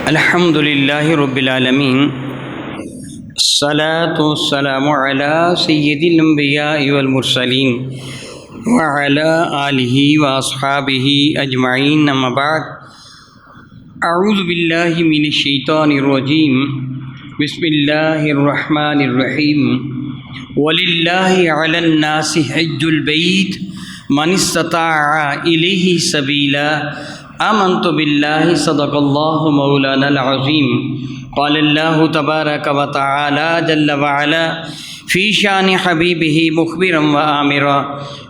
الحمد للہ رب العالمین، الصلاۃ والسلام علی سید الانبیاء والمرسلین وعلی آلہ واصحابہ اجمعین، اما بعد، اعوذ باللہ من الشیطان الرجیم، بسم اللہ الرحمن الرحیم۔ وَلِلَّهِ عَلَى النَّاسِ حِجُّ الْبَيْتِ مَنِ اسْتَطَاعَ إِلَيْهِ سَبِيلًا آمنت باللہ صدق اللہ مولانا العظیم۔ قال اللہ تبارک و تعالی جل وعلا فی شان حبیبہ مخبرا و آمرا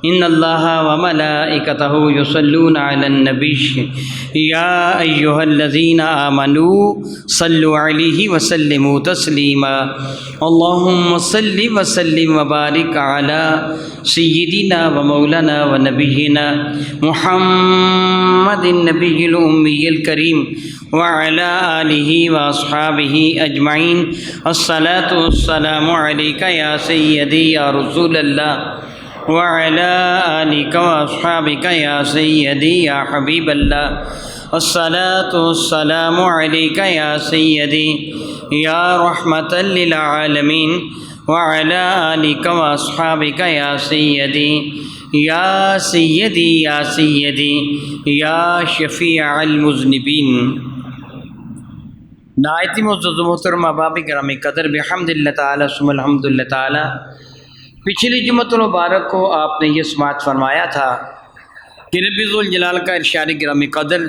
ان اللہ وملائکتہ یصلون علی النبی یا ایہا الذین آمنوا صلوا علیہ وسلموا تسلیما۔ اللہم صل وسلم وبارک علی سیدنا و مولانا و نبینا محمد النبی الامی الکریم وعلی آلہ واصحابہ اجمعین۔ الصلاۃ والسلام علیک یا سیدی یا رسول اللہ وعلی آلک واصحابک یا سیدی یا حبیب اللہ۔ الصلاۃ والسلام علیک یا سیدی یا رحمۃ للعالمین وعلی آلک واصحابک یا سیدی یا سیدی یا سیدی یا شفیع المذنبین۔ نہایت معزز و محترم احباب گرامی قدر، بحمد اللہ تعالیٰ ثم الحمد للہ تعالیٰ، پچھلی جمعۃ المبارک کو آپ نے یہ سماعت فرمایا تھا کہ رب ذوالجلال کا ارشاد گرامی قدر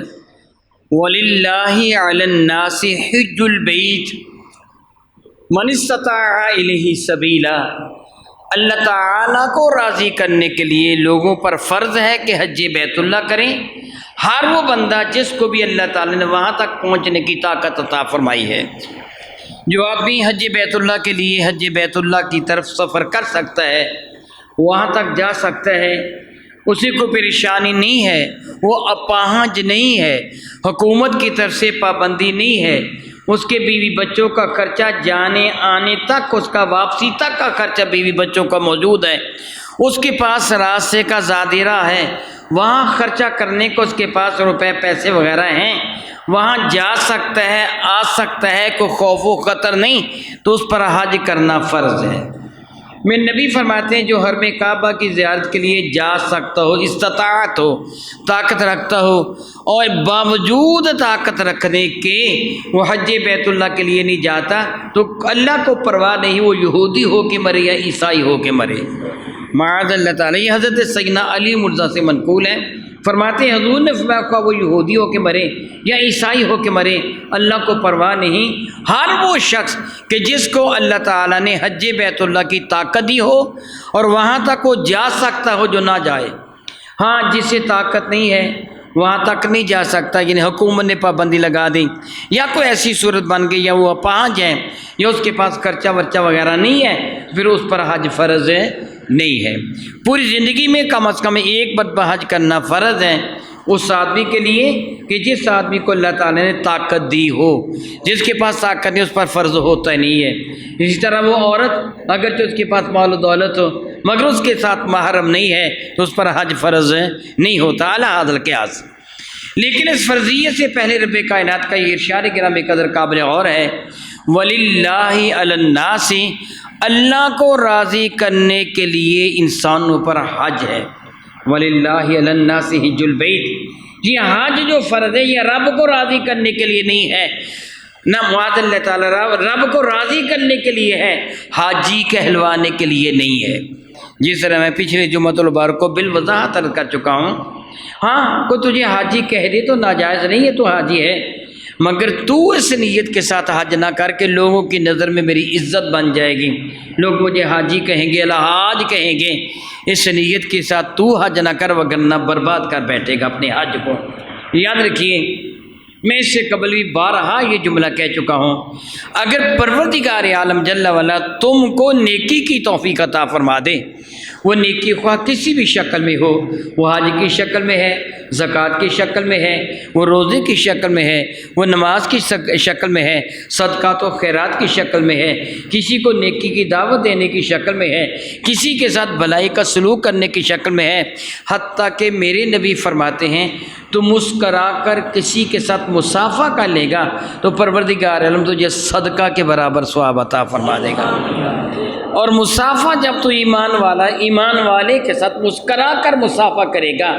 وَلِلَّهِ عَلَى النَّاسِ حِجُّ الْبَيْتِ مَنِ اسْتَطَاعَ إِلَيْهِ سَبِيلًا۔ اللہ تعالیٰ کو راضی کرنے کے لیے لوگوں پر فرض ہے کہ حج بیت اللہ کریں، ہر وہ بندہ جس کو بھی اللہ تعالیٰ نے وہاں تک پہنچنے کی طاقت عطا فرمائی ہے۔ جو آدمی حج بیت اللہ کے لیے حج بیت اللہ کی طرف سفر کر سکتا ہے، وہاں تک جا سکتا ہے، اسی کو پریشانی نہیں ہے، وہ اپاہج نہیں ہے، حکومت کی طرف سے پابندی نہیں ہے، اس کے بیوی بچوں کا خرچہ جانے آنے تک، اس کا واپسی تک کا خرچہ بیوی بچوں کا موجود ہے، اس کے پاس راستے کا ذخیرہ ہے، وہاں خرچہ کرنے کو اس کے پاس روپے پیسے وغیرہ ہیں، وہاں جا سکتا ہے، آ سکتا ہے، کوئی خوف و خطر نہیں، تو اس پر حج کرنا فرض ہے۔ میں نبی فرماتے ہیں جو حرم کعبہ کی زیارت کے لیے جا سکتا ہو، استطاعت ہو، طاقت رکھتا ہو، اور باوجود طاقت رکھنے کے وہ حج بیت اللہ کے لیے نہیں جاتا، تو اللہ کو پرواہ نہیں، وہ یہودی ہو کے مرے یا عیسائی ہو کے مرے، معاذ اللہ تعالیٰ۔ یہ حضرت سیدنا علی مرزا سے منقول ہے، فرماتے ہیں حضور نے فرمایا کہ وہ یہودی ہو کے مرے یا عیسائی ہو کے مرے، اللہ کو پرواہ نہیں۔ ہر وہ شخص کہ جس کو اللہ تعالیٰ نے حج بیت اللہ کی طاقت دی ہو اور وہاں تک وہ جا سکتا ہو، جو نہ جائے۔ ہاں، جسے طاقت نہیں ہے وہاں تک نہیں جا سکتا، یعنی حکومت نے پابندی لگا دی یا کوئی ایسی صورت بن گئی یا وہ اپاہج ہے یا اس کے پاس خرچہ ورچہ وغیرہ نہیں ہے، پھر اس پر حج فرض نہیں ہے۔ پوری زندگی میں کم از کم ایک مرتبہ حج کرنا فرض ہے اس آدمی کے لیے کہ جس آدمی کو اللہ تعالیٰ نے طاقت دی ہو۔ جس کے پاس طاقت نہیں اس پر فرض ہوتا ہی نہیں ہے۔ اسی طرح وہ عورت اگرچہ اس کے پاس مال و دولت ہو مگر اس کے ساتھ محرم نہیں ہے تو اس پر حج فرض نہیں ہوتا، اعلیٰ حاضر قیاس۔ لیکن اس فرضیت سے پہلے رب کائنات کا یہ ارشاد گرامی قدر قابل غور ہے وَلِلَّهِ عَلَى النَّاسِ، اللہ کو راضی کرنے کے لیے انسانوں پر حج ہے۔ وَلِلَّهِ عَلَى النَّاسِ حِجُّ الْبَيْتِ، یہ حج جو فرض ہے یہ رب کو راضی کرنے کے لیے نہیں ہے، نہ معاذ اللہ تعالیٰ رب کو راضی کرنے کے لیے ہے، حاجی کہلوانے کے لیے نہیں ہے۔ جس طرح میں پچھلے جمعۃ المبارک کو بالوضاحت عرض کر چکا ہوں، ہاں کوئی تجھے حاجی کہہ دے تو ناجائز نہیں ہے، تو حاجی ہے، مگر تو اس نیت کے ساتھ حج نہ کر کے لوگوں کی نظر میں میری عزت بن جائے گی، لوگ مجھے حاجی کہیں گے، الحاج کہیں گے، اس نیت کے ساتھ تو حج نہ کر، وگرنہ برباد کر بیٹھے گا اپنے حج کو۔ یاد رکھیے، میں اس سے قبل بھی بارہا یہ جملہ کہہ چکا ہوں، اگر پروردگار عالم جل وعلا تم کو نیکی کی توفیق عطا فرما دے، وہ نیکی خواہ کسی بھی شکل میں ہو، وہ حج کی شکل میں ہے، زکوٰۃ کی شکل میں ہے، وہ روزے کی شکل میں ہے، وہ نماز کی شکل میں ہے، صدقات و خیرات کی شکل میں ہے، کسی کو نیکی کی دعوت دینے کی شکل میں ہے، کسی کے ساتھ بھلائی کا سلوک کرنے کی شکل میں ہے، حتیٰ کہ میرے نبی فرماتے ہیں تو مسکرا کر کسی کے ساتھ مصافحہ کر لے گا تو پروردگار عالم تجھے صدقہ کے برابر ثواب عطا فرما دے گا۔ اور مصافحہ جب تو ایمان والے کے ساتھ مسکرا کر مصافحہ کرے گا،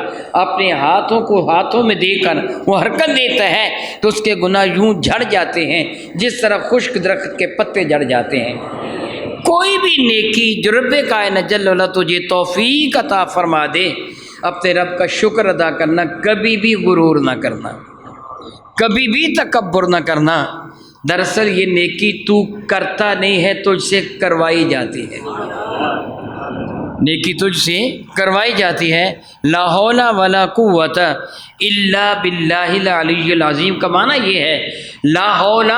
اپنے ہاتھوں کو ہاتھوں میں دے کر وہ حرکت دیتا ہے تو اس کے گناہ یوں جھڑ جاتے ہیں جس طرح خشک درخت کے پتے جھڑ جاتے ہیں۔ کوئی بھی نیکی جو رب کائنات جل وعلا تجھے توفیق عطا فرما دے، اپنے رب کا شکر ادا کرنا، کبھی بھی غرور نہ کرنا، کبھی بھی تکبر نہ کرنا۔ دراصل یہ نیکی تو کرتا نہیں ہے، تجھ سے کروائی جاتی ہے، نیکی تجھ سے کروائی جاتی ہے۔ لا حول ولا قوت الا باللہ العلی العظیم کا معنی یہ ہے لا حول،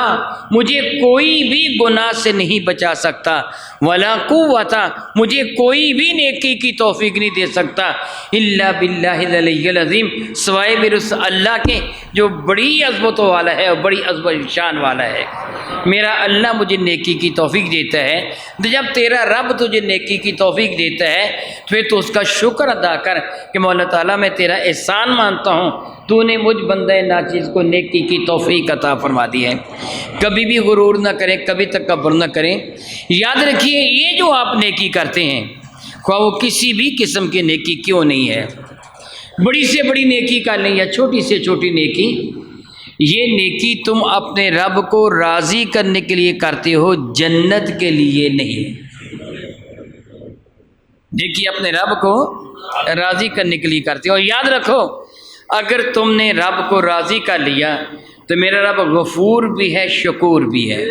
مجھے کوئی بھی گناہ سے نہیں بچا سکتا، ولا قوت، مجھے کوئی بھی نیکی کی توفیق نہیں دے سکتا، الا باللہ العلی العظیم، سوائے میرے اس اللہ کے جو بڑی عظمت والا ہے اور بڑی عظمت شان والا ہے۔ میرا اللہ مجھے نیکی کی توفیق دیتا ہے، تو جب تیرا رب تجھے نیکی کی توفیق دیتا ہے پھر تو اس کا شکر ادا کر کہ مولا تعالیٰ میں تیرا احسان مانتا ہوں، تو نے مجھ بندہ ناچیز کو نیکی کی توفیق عطا فرما دی ہے۔ کبھی بھی غرور نہ کریں، کبھی تکبر نہ کریں۔ یاد رکھیے یہ جو آپ نیکی کرتے ہیں، خواہ وہ کسی بھی قسم کی نیکی کیوں نہیں ہے، بڑی سے بڑی نیکی کر لیں یا چھوٹی سے چھوٹی نیکی، یہ نیکی تم اپنے رب کو راضی کرنے کے لیے کرتے ہو، جنت کے لیے نہیں۔ نیکی اپنے رب کو راضی کرنے کے لیے کرتے ہو۔ یاد رکھو اگر تم نے رب کو راضی کر لیا تو میرا رب غفور بھی ہے، شکور بھی ہے۔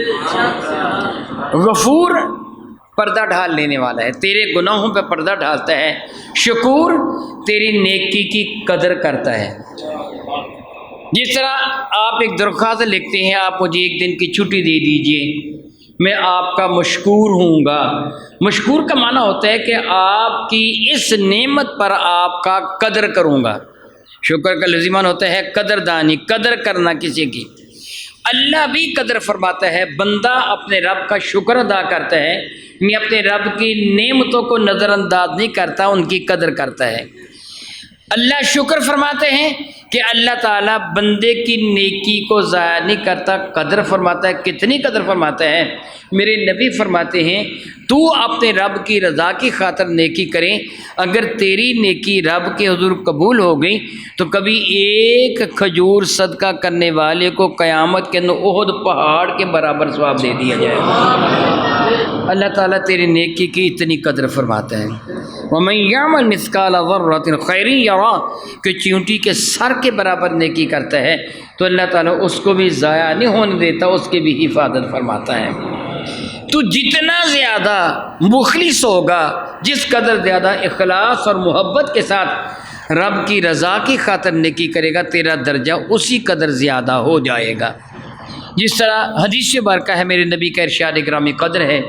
غفور پردہ ڈھال لینے والا ہے، تیرے گناہوں پہ پردہ ڈھالتا ہے۔ شکور تیری نیکی کی قدر کرتا ہے۔ جس طرح آپ ایک درخواست لکھتے ہیں، آپ مجھے ایک دن کی چھٹی دے دیجئے، میں آپ کا مشکور ہوں گا۔ مشکور کا معنی ہوتا ہے کہ آپ کی اس نعمت پر آپ کا قدر کروں گا۔ شکر کا لازمان ہوتا ہے قدر دانی، قدر کرنا کسی کی۔ اللہ بھی قدر فرماتا ہے، بندہ اپنے رب کا شکر ادا کرتا ہے، میں اپنے رب کی نعمتوں کو نظر انداز نہیں کرتا، ان کی قدر کرتا ہے۔ اللہ شکر فرماتے ہیں کہ اللہ تعالیٰ بندے کی نیکی کو ضائع نہیں کرتا، قدر فرماتا ہے۔ کتنی قدر فرماتا ہے؟ میرے نبی فرماتے ہیں تو اپنے رب کی رضا کی خاطر نیکی کریں، اگر تیری نیکی رب کے حضور قبول ہو گئی تو کبھی ایک کھجور صدقہ کرنے والے کو قیامت کے اندر احد پہاڑ کے برابر ثواب دے دیا جائے گا۔ اللہ تعالیٰ تیری نیکی کی اتنی قدر فرماتا ہے۔ وَمَن يَعْمَلْ مِثْقَالَ ذَرَّةٍ خَيْرًا يَرَهُ، کہ چیونٹی کے سر کے برابر نیکی کرتا ہے تو اللہ تعالیٰ اس کو بھی ضائع نہیں ہونے دیتا، اس کی بھی حفاظت فرماتا ہے۔ تو جتنا زیادہ مخلص ہوگا، جس قدر زیادہ اخلاص اور محبت کے ساتھ رب کی رضا کی خاطر نیکی کرے گا، تیرا درجہ اسی قدر زیادہ ہو جائے گا۔ جس طرح حدیث مبارکہ ہے، میرے نبی کا ارشاد گرامی قدر ہے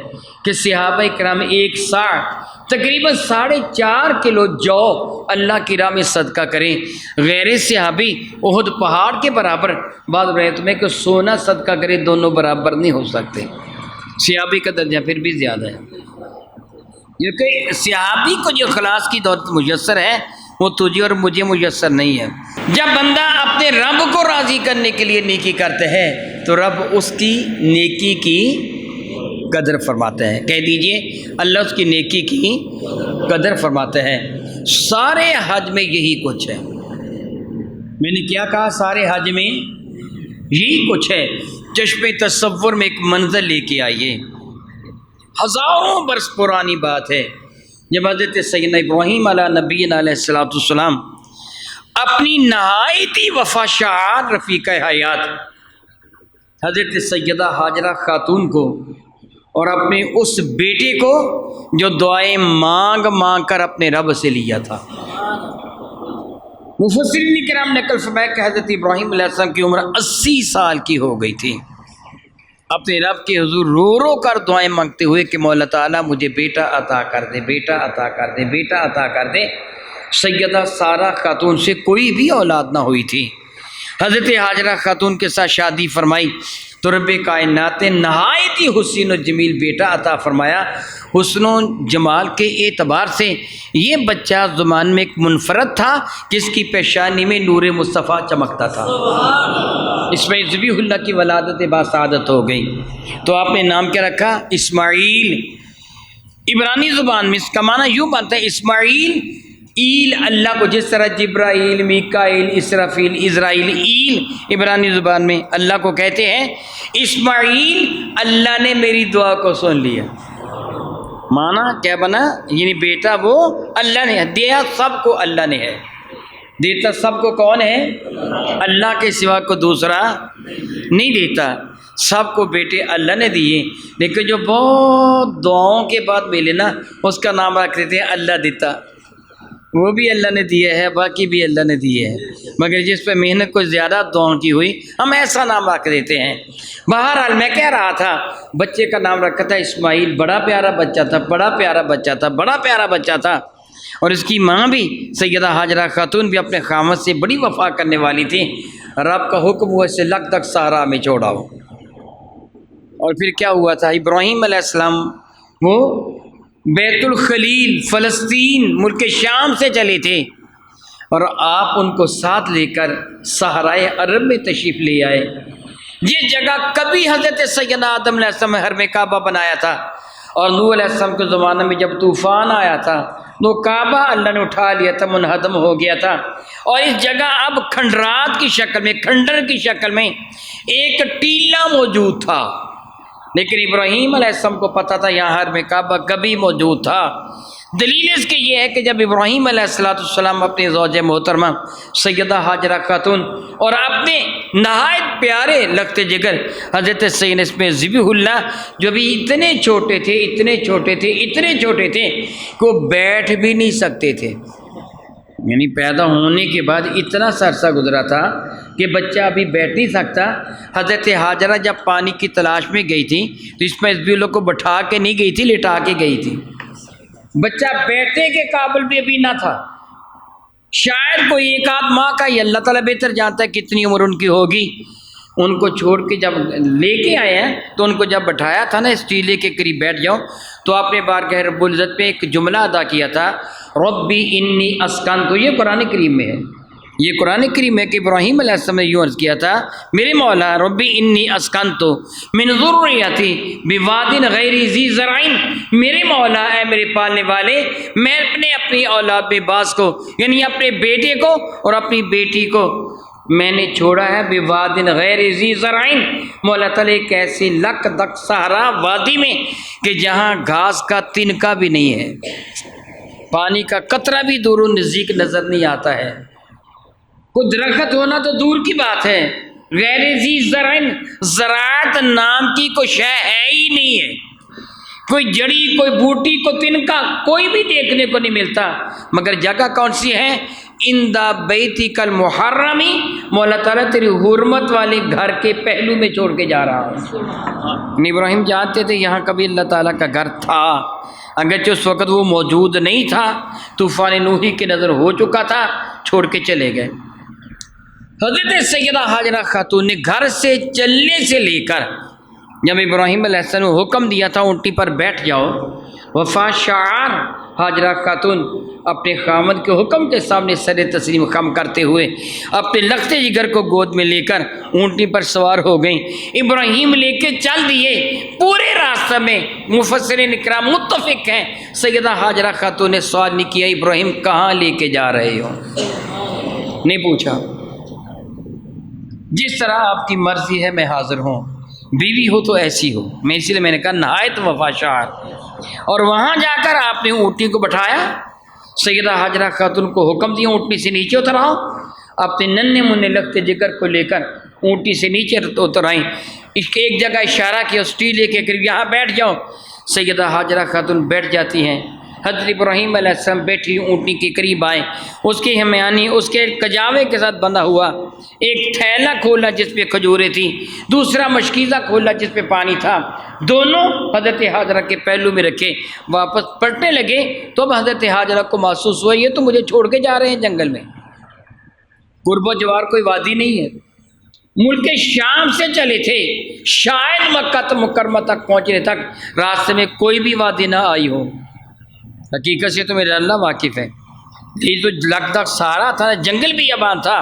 کہ صحابہ کرام ایک ساڑھ تقریباً 4.5 کلو جو اللہ کی راہ میں صدقہ کریں۔ غیر صحابی احد پہاڑ کے برابر، بعض روایت میں کہ سونا صدقہ کرے، دونوں برابر نہیں ہو سکتے۔ صحابی کا درجہ پھر بھی زیادہ ہے، کیونکہ صحابی کو جو اخلاص کی دولت میسر ہے وہ تجھے اور مجھے میسر نہیں ہے۔ جب بندہ اپنے رب کو راضی کرنے کے لیے نیکی کرتا ہے تو رب اس کی نیکی کی قدر فرماتا ہے۔ کہہ دیجئے اللہ اس کی نیکی کی قدر فرماتا ہے۔ سارے حج میں یہی کچھ ہے۔ میں نے کیا کہا؟ سارے حج میں یہی کچھ ہے۔ چشم تصور میں ایک منظر لے کے آئیے، ہزاروں برس پرانی بات ہے، جب حضرت سیدنا ابراہیم علیہ نبینا علیہ السلام اپنی نہایتی وفا شعار رفیقہ حیات حضرت سیدہ حاجرہ خاتون کو اور اپنے اس بیٹے کو جو دعائیں مانگ مانگ کر اپنے رب سے لیا تھا، مفسرین کرام نقل فرمایا کہ حضرت ابراہیم علیہ السلام کی عمر 80 سال کی ہو گئی تھی۔ اپنے رب کے حضور رو رو کر دعائیں مانگتے ہوئے کہ مولا تعالیٰ مجھے بیٹا عطا کر دے، بیٹا عطا کر دے، بیٹا عطا کر دے۔ سیدہ سارہ خاتون سے کوئی بھی اولاد نہ ہوئی تھی۔ حضرت حاجرہ خاتون کے ساتھ شادی فرمائی تو رب کائنات نے نہایت ہی حسین و جمیل بیٹا عطا فرمایا۔ حسن و جمال کے اعتبار سے یہ بچہ زمان میں ایک منفرد تھا، جس کی پیشانی میں نور مصطفیٰ چمکتا تھا۔ اس میں ذبیح اللہ کی ولادت باسعادت ہو گئی، تو آپ نے نام کیا رکھا؟ اسماعیل۔ عبرانی زبان میں اس کا معنی یوں بنتا ہے اسماعیل ایل، اللہ کو جس طرح جبرائیل، میکائیل، اسرافیل، اسرائیل، ایل عبرانی زبان میں اللہ کو کہتے ہیں، اسماعیل اللہ نے میری دعا کو سن لیا۔ معنی کیا بنا؟ یعنی بیٹا وہ اللہ نے دیا، سب کو اللہ نے ہے، دیتا سب کو کون ہے؟ اللہ کے سوا کو دوسرا نہیں دیتا، سب کو بیٹے اللہ نے دیے، لیکن جو بہت دعاؤں کے بعد ملے نا اس کا نام رکھ دیتے ہیں اللہ دیتا، وہ بھی اللہ نے دیا ہے، باقی بھی اللہ نے دیے ہیں، مگر جس پہ محنت کوئی زیادہ دعاؤں کی ہوئی ہم ایسا نام رکھ دیتے ہیں۔ بہرحال میں کہہ رہا تھا بچے کا نام رکھا تھا اسماعیل، بڑا پیارا بچہ تھا، بڑا پیارا بچہ تھا، بڑا پیارا بچہ تھا، اور اس کی ماں بھی سیدہ حاجرہ خاتون بھی اپنے خامد سے بڑی وفا کرنے والی تھی۔ رب کا حکم ہوا اسے لگ تک صحرا میں چھوڑاؤ۔ اور پھر کیا ہوا تھا؟ ابراہیم علیہ السلام وہ بیت الخلیل فلسطین ملک شام سے چلے تھے، اور آپ ان کو ساتھ لے کر صحرائے عرب میں تشریف لے آئے۔ یہ جگہ کبھی حضرت سیدنا آدم علیہ السلام نے حرم کعبہ بنایا تھا، اور نوح علیہ السلام کے زمانے میں جب طوفان آیا تھا تو کعبہ اللہ نے اٹھا لیا تھا، منہدم ہو گیا تھا، اور اس جگہ اب کھنڈرات کی شکل میں، کھنڈر کی شکل میں ایک ٹیلہ موجود تھا، لیکن ابراہیم علیہ السلام کو پتہ تھا یہاں حرم کعبہ کبھی موجود تھا۔ دلیل اس کی یہ ہے کہ جب ابراہیم علیہ السلام اپنی زوج محترمہ سیدہ حاجرہ خاتون اور اپنے نہایت پیارے لگتے جگر حضرت سیدنا اسماعیل ذبیح اللہ جو بھی اتنے چھوٹے تھے، اتنے چھوٹے تھے، اتنے چھوٹے تھے کہ وہ بیٹھ بھی نہیں سکتے تھے، یعنی پیدا ہونے کے بعد اتنا سا عرصہ گزرا تھا کہ بچہ ابھی بیٹھ نہیں سکتا۔ حضرت حاجرہ جب پانی کی تلاش میں گئی تھی تو اسماعیل ذبیح اللہ کو بٹھا کے نہیں گئی تھی، لٹا کے گئی تھی، بچہ بیٹھنے کے قابل بھی ابھی نہ تھا، شاید کوئی ایک آدھ ماہ کا ہی، اللہ تعالیٰ بہتر جانتا ہے کتنی عمر ان کی ہوگی۔ ان کو چھوڑ کے جب لے کے آئے ہیں تو ان کو جب بٹھایا تھا نا اس ٹیلے کے قریب بیٹھ جاؤ، تو آپ نے بارگاہ رب العزت پہ ایک جملہ ادا کیا تھا، ربی انی اسکنت، تو یہ قرآن کریم میں ہے، یہ قرآن کریم ہے کہ ابراہیم علیہ السلام نے یوں عرض کیا تھا، میرے مولا ربی انی اسکنت من ذریتی بواد غیر ذی زرع، میرے مولا اے میرے پالنے والے، میں اپنی اولاد میں باز کو یعنی اپنے بیٹے کو اور اپنی بیٹی کو میں نے چھوڑا ہے بواد غیر ذی زرع، مولا تعالیٰ ایک ایسی لک دک صحرا وادی میں کہ جہاں گھاس کا تنکا بھی نہیں ہے، پانی کا قطرہ بھی دور و نزدیک نظر نہیں آتا ہے، کوئی درخت ہونا تو دور کی بات ہے، غیر ذی زرع، زراعت نام کی کوئی شے ہے ہی نہیں ہے، کوئی جڑی، کوئی بوٹی، کوئی تنکا کوئی بھی دیکھنے کو نہیں ملتا، مگر جگہ کون سی ہے؟ اندہ بیتک المحرمی، مولا تعالیٰ تیری حرمت والے گھر کے پہلو میں چھوڑ کے جا رہا ہوں۔ ابراہیم جانتے تھے یہاں کبھی اللہ تعالیٰ کا گھر تھا، اگرچہ اس وقت وہ موجود نہیں تھا، طوفان نوحی کی نظر ہو چکا تھا، چھوڑ کے چلے گئے۔ حضرت سیدہ حاجرہ خاتون نے گھر سے چلنے سے لے کر جب ابراہیم علیہ السلام نے حکم دیا تھا اونٹی پر بیٹھ جاؤ، وفا شعار حاجرہ خاتون اپنے خامد کے حکم کے سامنے سر تسلیم خم کرتے ہوئے اپنے لختے جگر کو گود میں لے کر اونٹی پر سوار ہو گئیں۔ ابراہیم لے کے چل دیے، پورے راستہ میں مفسرین اکرام متفق ہیں، سیدہ حاجرہ خاتون نے سوال نہیں کیا ابراہیم کہاں لے کے جا رہے ہو، نہیں پوچھا، جس طرح آپ کی مرضی ہے میں حاضر ہوں، بیوی ہو تو ایسی ہو، میں اسی لیے میں نے کہا نہایت وفا شعار۔ اور وہاں جا کر آپ نے اونٹی کو بٹھایا، سیدہ حاجرہ خاتون کو حکم دیا اونٹی سے نیچے اتر آؤ، اپنے ننھے منھے لگتے جگر کو لے کر اونٹی سے نیچے اتر آئیں، اس کے ایک جگہ اشارہ کیا اس ٹیلے کے قریب، یہاں بیٹھ جاؤ، سیدہ حاجرہ خاتون بیٹھ جاتی ہیں، حضرت ابراہیم علیہ السلام بیٹھی اونٹنی کے قریب آئے، اس کی ہمیانی اس کے کجاوے کے ساتھ بندھا ہوا، ایک تھیلا کھولا جس پہ کھجوریں تھیں، دوسرا مشکیزہ کھولا جس پہ پانی تھا، دونوں حضرت حاجرہ کے پہلو میں رکھے، واپس پلٹنے لگے تو اب حضرت حاجرہ کو محسوس ہوا یہ تو مجھے چھوڑ کے جا رہے ہیں جنگل میں، قرب و جوار کوئی وادی نہیں ہے، ملک شام سے چلے تھے، شاید مکہ مکرمہ تک پہنچنے تک راستے میں کوئی بھی وادی نہ آئی ہو، حقیقت سے تو میرا اللہ واقف ہے، یہ تو لگ دگ سارا تھا، جنگل بھی یابان تھا۔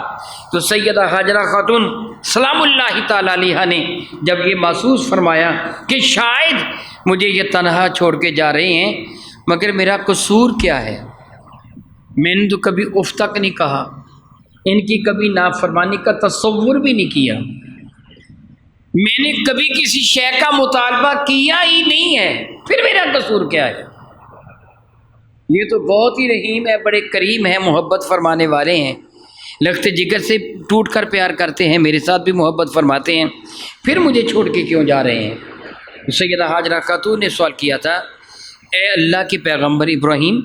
تو سیدہ حاجرہ خاتون سلام اللہ تعالی علیہ نے جب یہ محسوس فرمایا کہ شاید مجھے یہ تنہا چھوڑ کے جا رہے ہیں، مگر میرا قصور کیا ہے، میں نے تو کبھی اف تک نہیں کہا، ان کی کبھی نافرمانی کا تصور بھی نہیں کیا، میں نے کبھی کسی شے کا مطالبہ کیا ہی نہیں ہے، پھر میرا قصور کیا ہے؟ یہ تو بہت ہی رحیم ہے، بڑے کریم ہیں، محبت فرمانے والے ہیں، لگتے جگر سے ٹوٹ کر پیار کرتے ہیں، میرے ساتھ بھی محبت فرماتے ہیں، پھر مجھے چھوڑ کے کیوں جا رہے ہیں؟ سیدہ حاجرہ خاتون نے سوال کیا تھا، اے اللہ کے پیغمبر ابراہیم،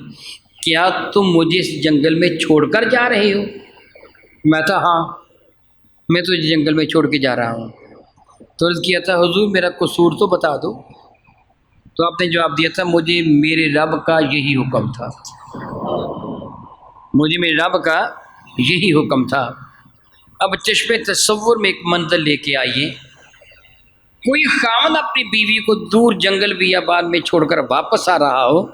کیا تم مجھے اس جنگل میں چھوڑ کر جا رہے ہو؟ میں تھا ہاں، میں تو جنگل میں چھوڑ کے جا رہا ہوں۔ تو عرض کیا تھا حضور میرا قصور تو بتا دو، تو آپ نے جواب دیا تھا مجھے میرے رب کا یہی حکم تھا، مجھے میرے رب کا یہی حکم تھا۔ اب چشم تصور میں ایک منظر لے کے آئیے، کوئی خاوند اپنی بیوی کو دور جنگل بیابان میں چھوڑ کر واپس آ رہا ہو،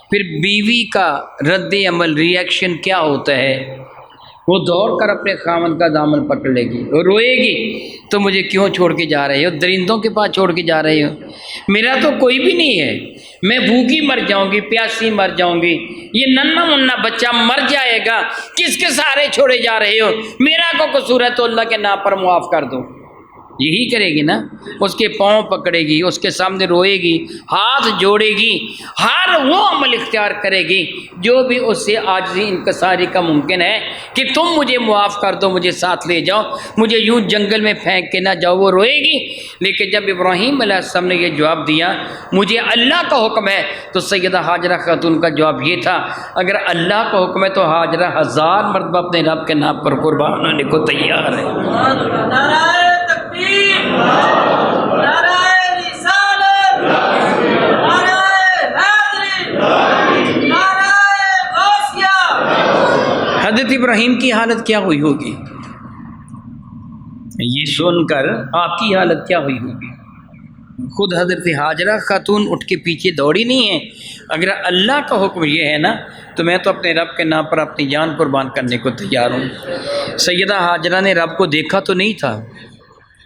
پھر بیوی کا رد عمل ریئیکشن کیا ہوتا ہے؟ وہ دوڑ کر اپنے خاوند کا دامن پکڑ لے گی اور روئے گی، تو مجھے کیوں چھوڑ کے جا رہے ہو؟ درندوں کے پاس چھوڑ کے جا رہے ہو، میرا تو کوئی بھی نہیں ہے، میں بھوکی مر جاؤں گی، پیاسی مر جاؤں گی، یہ ننھا منھا بچہ مر جائے گا، کس کے سہارے چھوڑے جا رہے ہو؟ میرا کو قصور ہے تو اللہ کے نام پر معاف کر دو۔ یہی کرے گی نا، اس کے پاؤں پکڑے گی، اس کے سامنے روئے گی، ہاتھ جوڑے گی، ہر وہ عمل اختیار کرے گی جو بھی اس سے عاجزی انکساری کا ممکن ہے کہ تم مجھے معاف کر دو، مجھے ساتھ لے جاؤ، مجھے یوں جنگل میں پھینک کے نہ جاؤ، وہ روئے گی۔ لیکن جب ابراہیم علیہ السلام نے یہ جواب دیا مجھے اللہ کا حکم ہے، تو سیدہ حاجرہ خاتون کا جواب یہ تھا اگر اللہ کا حکم ہے تو حاجرہ 1000 مرتبہ اپنے رب کے نام پر قربان ہونے کو تیار ہے۔ حضرت ابراہیم کی حالت کیا ہوئی ہوگی؟ یہ سن کر آپ کی حالت کیا ہوئی ہوگی؟ خود حضرت حاجرہ خاتون اٹھ کے پیچھے دوڑی نہیں ہے، اگر اللہ کا حکم یہ ہے نا تو میں تو اپنے رب کے نام پر اپنی جان قربان کرنے کو تیار ہوں۔ سیدہ حاجرہ نے رب کو دیکھا تو نہیں تھا،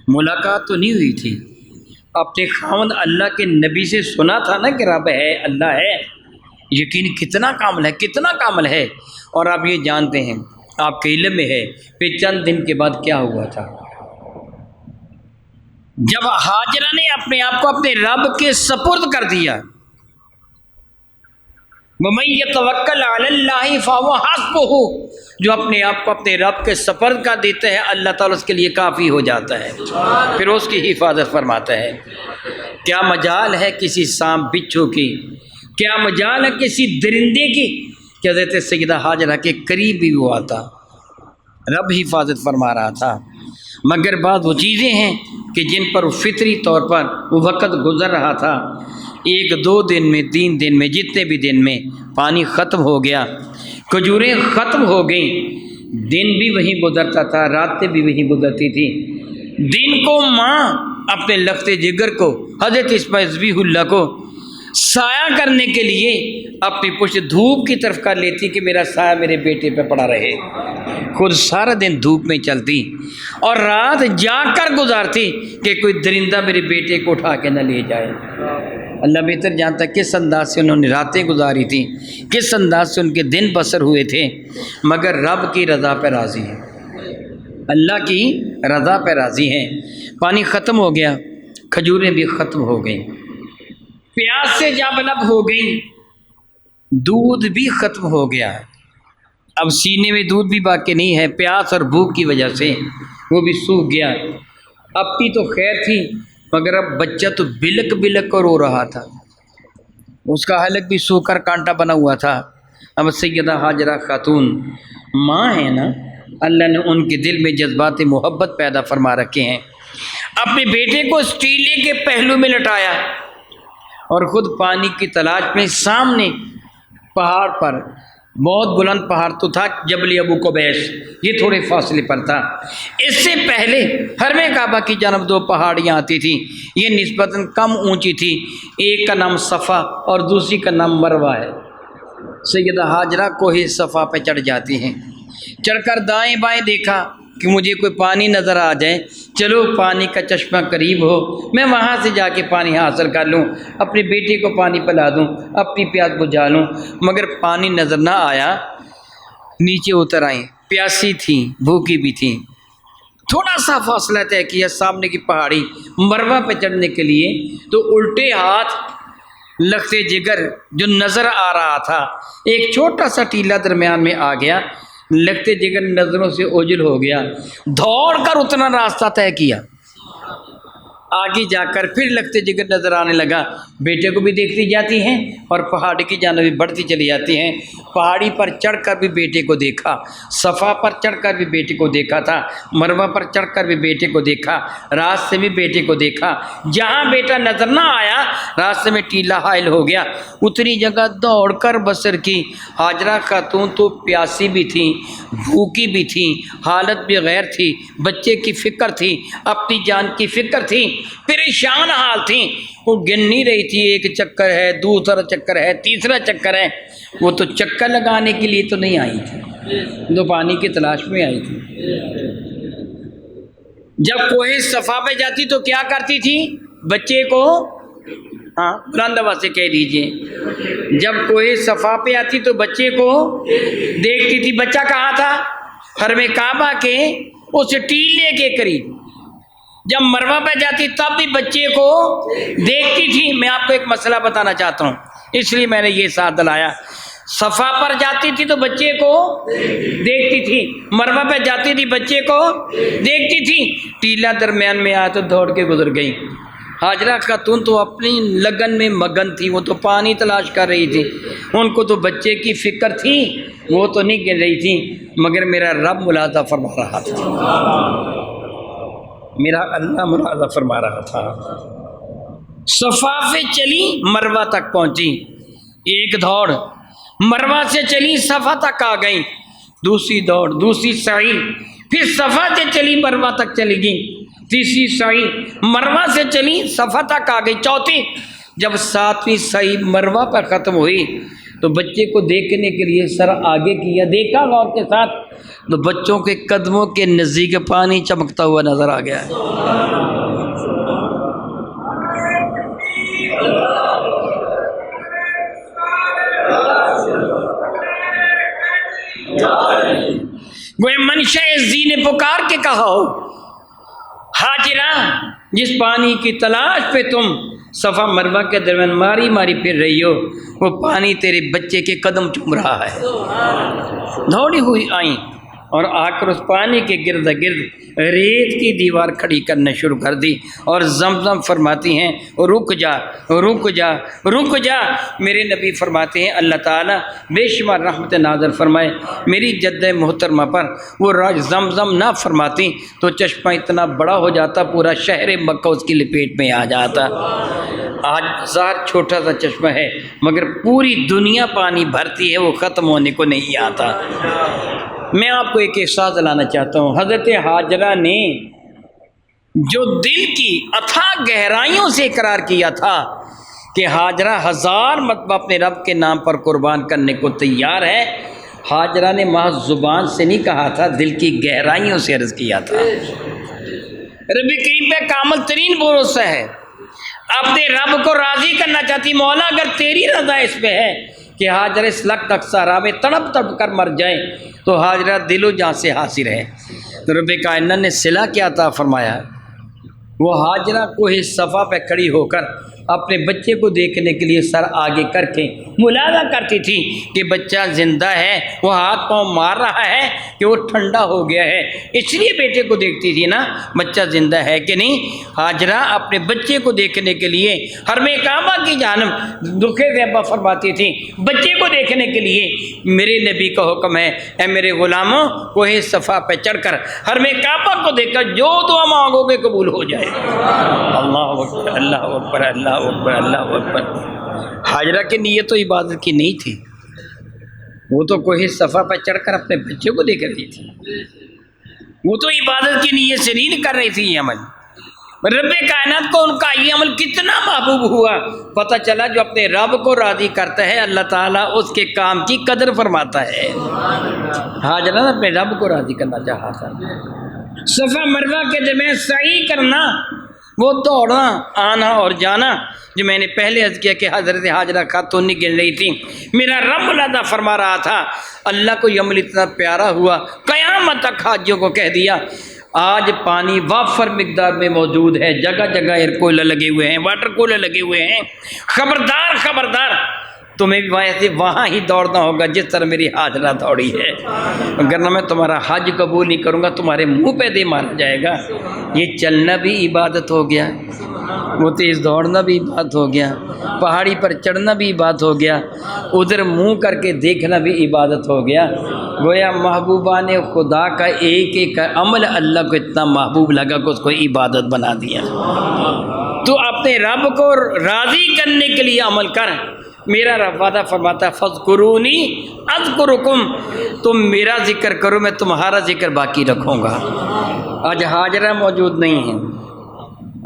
ملاقات تو نہیں ہوئی تھی، اپنے خاوند اللہ کے نبی سے سنا تھا نا کہ رب ہے، اللہ ہے، یقین کتنا کامل ہے، کتنا کامل ہے، اور آپ یہ جانتے ہیں، آپ کے علم میں ہے پھر چند دن کے بعد کیا ہوا تھا؟ جب حاجرہ نے اپنے آپ کو اپنے رب کے سپرد کر دیا، وَمَن يَتَوَكَّلْ عَلَى اللَّهِ فَهُوَ حَسْبُهُ، جو اپنے آپ کو اپنے رب کے سپرد کر دیتے ہیں اللہ تعالیٰ اس کے لیے کافی ہو جاتا ہے، پھر اس کی حفاظت فرماتا ہے۔ کیا مجال ہے کسی سانپ بچھو کی، کیا مجال ہے کسی درندے کی کہ حضرت سیدہ حاجرہ کے قریب بھی وہ آتا، رب حفاظت فرما رہا تھا۔ مگر بعض وہ چیزیں ہیں کہ جن پر فطری طور پر وہ وقت گزر رہا تھا، 1-2 دن میں، 3 دن میں، جتنے بھی دن میں پانی ختم ہو گیا، کھجوریں ختم ہو گئیں، دن بھی وہیں گزرتا تھا، راتیں بھی وہیں گزرتی تھی۔ دن کو ماں اپنے لخت جگر کو، حضرت ذبیح اللہ کو سایہ کرنے کے لیے اپنی پشت دھوپ کی طرف کر لیتی کہ میرا سایہ میرے بیٹے پہ پڑا رہے، خود سارا دن دھوپ میں چلتی اور رات جاگ کر گزارتی کہ کوئی درندہ میرے بیٹے کو اٹھا کے نہ لے جائے۔ اللہ بہتر جانتا کس انداز سے انہوں نے راتیں گزاری تھیں، کس انداز سے ان کے دن بسر ہوئے تھے، مگر رب کی رضا پہ راضی ہیں، اللہ کی رضا پہ راضی ہیں۔ پانی ختم ہو گیا، کھجوریں بھی ختم ہو گئیں، پیاس سے جابلب ہو گئی، دودھ بھی ختم ہو گیا، اب سینے میں دودھ بھی باقی نہیں ہے، پیاس اور بھوک کی وجہ سے وہ بھی سوکھ گیا۔ اپی تو خیر تھی مگر اب بچہ تو بلک بلک کر رو رہا تھا، اس کا حلق بھی سو کر کانٹا بنا ہوا تھا۔ اب سیدہ ہاجرہ خاتون ماں ہے نا، اللہ نے ان کے دل میں جذبات محبت پیدا فرما رکھے ہیں۔ اپنے بیٹے کو اسٹیلے کے پہلو میں لٹایا اور خود پانی کی تلاش میں سامنے پہاڑ پر، بہت بلند پہاڑ تو تھا جبل ابو قبیس، یہ تھوڑے فاصلے پر تھا۔ اس سے پہلے حرم کعبہ کی جانب دو پہاڑیاں آتی تھیں، یہ نسبتاً کم اونچی تھی، ایک کا نام صفا اور دوسری کا نام مروہ ہے۔ سیدہ ہاجرہ کوہ صفا پہ چڑھ جاتی ہیں، چڑھ کر دائیں بائیں دیکھا کہ مجھے کوئی پانی نظر آ جائے، چلو پانی کا چشمہ قریب ہو، میں وہاں سے جا کے پانی حاصل کر لوں، اپنے بیٹے کو پانی پلا دوں، اپنی پیاس بجھا لوں۔ مگر پانی نظر نہ آیا، نیچے اتر آئیں، پیاسی تھیں، بھوکی بھی تھیں۔ تھوڑا سا فاصلہ طے کیا سامنے کی پہاڑی مروہ پہ چڑھنے کے لیے، تو الٹے ہاتھ لختے جگر جو نظر آ رہا تھا، ایک چھوٹا سا ٹیلہ درمیان میں آ گیا، لگتے جگر نظروں سے اوجھل ہو گیا، دوڑ کر اتنا راستہ طے کیا، آگے جا کر پھر لگتے جگر نظر آنے لگا، بیٹے کو بھی دیکھتی جاتی ہیں اور پہاڑی کی جانب بھی بڑھتی چلی جاتی ہیں۔ پہاڑی پر چڑھ کر بھی بیٹے کو دیکھا، صفا پر چڑھ کر بھی بیٹے کو دیکھا تھا، مروہ پر چڑھ کر بھی بیٹے کو دیکھا، راستے میں بیٹے کو دیکھا، جہاں بیٹا نظر نہ آیا راستے میں ٹیلہ حائل ہو گیا، اتنی جگہ دوڑ کر بسر کی۔ ہاجرہ خاتون تو پیاسی بھی تھیں، بھوکی بھی تھیں، حالت بھی غیر تھی، بچے کی فکر تھی، اپنی جان کی فکر تھی، پریشان حال تھیں۔ وہ گن نہیں رہی تھی، ایک چکر ہے، دوسرا چکر ہے، تیسرا چکر ہے، وہ تو چکر لگانے کے لیے تو نہیں آئی تھی، تو پانی کی تلاش میں آئی تھی۔ جب کوہ صفا پہ جاتی تو کیا کرتی تھی؟ بچے کو بلند آواز سے کہہ دیجئے، جب کوہ صفا پہ آتی تو بچے کو دیکھتی تھی۔ بچہ کہاں تھا؟ حرم کعبہ کے اس ٹیلے کے قریب۔ جب مروہ پہ جاتی تب بھی بچے کو دیکھتی تھی۔ میں آپ کو ایک مسئلہ بتانا چاہتا ہوں، اس لیے میں نے یہ ساتھ دلایا۔ صفا پر جاتی تھی تو بچے کو دیکھتی تھی، مروہ پہ جاتی تھی بچے کو دیکھتی تھی، ٹیلہ درمیان میں آیا تو دوڑ کے گزر گئی۔ ہاجرہ خاتون تو اپنی لگن میں مگن تھی، وہ تو پانی تلاش کر رہی تھی، ان کو تو بچے کی فکر تھی، وہ تو نہیں گر رہی تھی، مگر میرا رب ملاحظہ فرما رہا تھا، میرا اللہ ملاحظہ فرما رہا تھا۔ صفا سے چلی مروہ تک پہنچی، ایک دوڑ، مروہ سے چلی صفا تک آ گئی، دوسری دوڑ، دوسری سعی، پھر صفا سے چلی مروہ تک چلی گئی، تیسری سعی، مروہ سے چلی صفا تک آ گئی، چوتھی۔ جب ساتویں سعی مروہ پر ختم ہوئی تو بچے کو دیکھنے کے لیے سر آگے کیا، دیکھا غور کے ساتھ تو بچوں کے قدموں کے نزدیک پانی چمکتا ہوا نظر آ گیا۔ وہ منشا زی نے پکار کے کہا ہو، ہاجرہ جس پانی کی تلاش پہ تم صفا مروہ کے درمیان ماری ماری پھر رہی ہو، وہ پانی تیرے بچے کے قدم چوم رہا ہے۔ دوڑی ہوئی آئیں اور آ کر اس پانی کے گرد گرد ریت کی دیوار کھڑی کرنا شروع کر دی، اور زمزم فرماتی ہیں رک جا رک جا رک جا۔ میرے نبی فرماتے ہیں اللہ تعالیٰ بے شمار رحمت نازل فرمائے میری جد محترمہ پر، وہ راج زمزم نہ فرماتی تو چشمہ اتنا بڑا ہو جاتا، پورا شہر مکہ اس کی لپیٹ میں آ جاتا۔ آج ہزار چھوٹا سا چشمہ ہے مگر پوری دنیا پانی بھرتی ہے، وہ ختم ہونے کو نہیں آتا۔ میں آپ کو ایک احساس دلانا چاہتا ہوں، حضرت ہاجرہ نے جو دل کی اتھاہ گہرائیوں سے اقرار کیا تھا کہ ہاجرہ 1000 مرتبہ اپنے رب کے نام پر قربان کرنے کو تیار ہے، ہاجرہ نے محض زبان سے نہیں کہا تھا، دل کی گہرائیوں سے عرض کیا تھا۔ رب کریم پہ کامل ترین بھروسہ ہے، اپنے رب کو راضی کرنا چاہتی، مولا اگر تیری رضا اس پہ ہے کہ ہاجرہ اس لک صحرا میں تڑپ تڑپ کر مر جائے تو ہاجرہ دل و جان سے حاضر ہے۔ تو رب کائنات نے صلہ کیا عطا فرمایا، وہ ہاجرہ کوہ صفا پہ کھڑی ہو کر اپنے بچے کو دیکھنے کے لیے سر آگے کر کے ملاحظہ کرتی تھی کہ بچہ زندہ ہے، وہ ہاتھ پاؤں مار رہا ہے کہ وہ ٹھنڈا ہو گیا ہے، اس لیے بیٹے کو دیکھتی تھی نا بچہ زندہ ہے کہ نہیں۔ ہاجرہ اپنے بچے کو دیکھنے کے لیے حرم کعبہ کی جانب رخ ذیبہ فرماتی تھی، بچے کو دیکھنے کے لیے میرے نبی کا حکم ہے، اے میرے غلاموں کوہ صفا پہ چڑھ کر حرم کعبہ کو دیکھ کر جو دعا مانگو گے قبول ہو جائے۔ اللہ اکبر اللہ اکبر اللہ اکبر اللہ اکبر۔ ہاجرہ کی نیت تو عبادت کی نہیں تھی، وہ تو کوہ صفا پہ چڑھ کر اپنے بچے کو دیکھ رہی تھی، وہ تو عبادت کی نیت سے نہیں کر رہی تھی یہ عمل۔ رب کائنات کو ان کا یہ عمل کتنا محبوب ہوا، پتہ چلا جو اپنے رب کو راضی کرتا ہے اللہ تعالیٰ اس کے کام کی قدر فرماتا ہے۔ ہاجرہ نے اپنے رب کو راضی کرنا چاہا تھا۔ صفا مروہ کے درمیان سعی کرنا، وہ دوڑنا آنا اور جانا، جو میں نے پہلے عرض کیا کہ حضرت ہاجرہ خاتون نہیں گن رہی تھی، میرا رب لدہ فرما رہا تھا۔ اللہ کو یہ عمل اتنا پیارا ہوا، قیامت تک حاجیوں کو کہہ دیا آج پانی وافر مقدار میں موجود ہے، جگہ جگہ ایئر کولر لگے ہوئے ہیں، واٹر کولر لگے ہوئے ہیں، خبردار خبردار تمہیں بھی وہاں ہی دوڑنا ہوگا جس طرح میری ہاجرہ دوڑی ہے، ورنہ میں تمہارا حج قبول نہیں کروں گا، تمہارے منہ پہ دے مارا جائے گا۔ یہ چلنا بھی عبادت ہو گیا، وہ تیز دوڑنا بھی عبادت ہو گیا، پہاڑی پر چڑھنا بھی عبادت ہو گیا، ادھر منہ کر کے دیکھنا بھی عبادت ہو گیا۔ گویا محبوبہ نے خدا کا ایک ایک عمل اللہ کو اتنا محبوب لگا کہ اس کو عبادت بنا دیا۔ تو اپنے رب کو راضی کرنے کے لیے عمل کر، میرا رب وعدہ فرماتا ہے فَاذْكُرُونِي أَذْكُرُكُمْ، تم میرا ذکر کرو میں تمہارا ذکر باقی رکھوں گا۔ آج ہاجرہ موجود نہیں ہے،